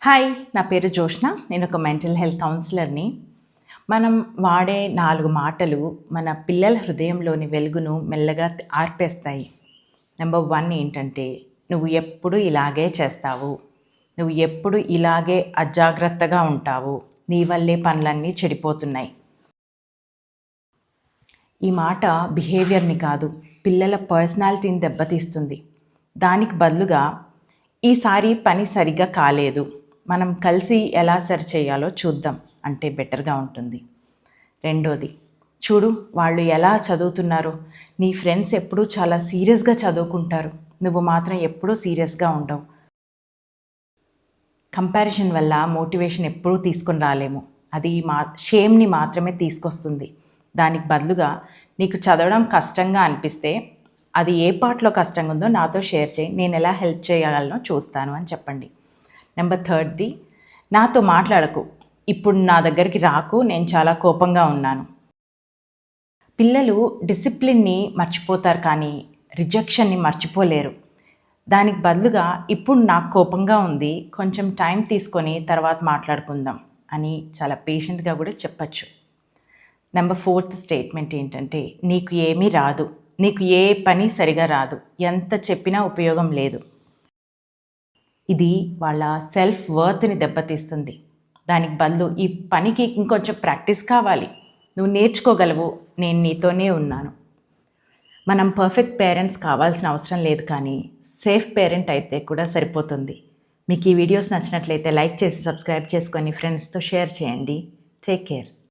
Hi, నా పేరు జోష్న. నేను ఒక మెంటల్ హెల్త్ కౌన్సిలర్ని. మనం వాడే 4 మాటలు మన పిల్లల హృదయంలోని వెలుగును మెల్లగా ఆర్పేస్తాయి. నెంబర్ 1 ఏంటంటే, నువ్వు ఎప్పుడు ఇలాగే చేస్తావు, నువ్వు ఎప్పుడు ఇలాగే అజాగ్రత్తగా ఉంటావు, నీ వల్లే పనులన్నీ చెడిపోతున్నాయి. ఈ మాట బిహేవియర్ని కాదు, పిల్లల పర్సనాలిటీని దెబ్బతీస్తుంది. దానికి బదులుగా ఈసారి పని సరిగ్గా కాలేదు, మనం కలిసి ఎలా సరి చేయాలో చూద్దాం అంటే బెటర్గా ఉంటుంది. రెండోది, చూడు వాళ్ళు ఎలా చదువుతున్నారో, నీ ఫ్రెండ్స్ ఎప్పుడూ చాలా సీరియస్గా చదువుకుంటారు, నువ్వు మాత్రం ఎప్పుడూ సీరియస్గా ఉండవు. కంపారిజన్ వల్ల మోటివేషన్ ఎప్పుడూ తీసుకొని రాలేము. అది షేమ్ని మాత్రమే తీసుకొస్తుంది. దానికి బదులుగా నీకు చదవడం కష్టంగా అనిపిస్తే అది ఏ పార్ట్లో కష్టంగా ఉందో నాతో షేర్ చేయి, నేను ఎలా హెల్ప్ చేయగలనో చూస్తాను అని చెప్పండి. నెంబర్ 3, నాతో మాట్లాడకు, ఇప్పుడు నా దగ్గరికి రాకు, నేను చాలా కోపంగా ఉన్నాను. పిల్లలు డిసిప్లిన్ని మర్చిపోతారు కానీ రిజెక్షన్ని మర్చిపోలేరు. దానికి బదులుగా ఇప్పుడు నాకు కోపంగా ఉంది, కొంచెం టైం తీసుకొని తర్వాత మాట్లాడుకుందాం అని చాలా పేషెంట్గా కూడా చెప్పచ్చు. నెంబర్ 4 స్టేట్మెంట్ ఏంటంటే, నీకు ఏమీ రాదు, నీకు ఏ పని సరిగా రాదు, ఎంత చెప్పినా ఉపయోగం లేదు. ఇది వాళ్ళ సెల్ఫ్ వర్త్ని దెబ్బతీస్తుంది. దానికి బదులు ఈ పనికి ఇంకొంచెం ప్రాక్టీస్ కావాలి, నువ్వు నేర్చుకోగలవు, నేను నీతోనే ఉన్నాను. మనం పర్ఫెక్ట్ పేరెంట్స్ కావాల్సిన అవసరం లేదు, కానీ సేఫ్ పేరెంట్ అయితే కూడా సరిపోతుంది. మీకు ఈ వీడియోస్ నచ్చినట్లయితే లైక్ చేసి సబ్స్క్రైబ్ చేసుకొని ఫ్రెండ్స్తో షేర్ చేయండి. Take care.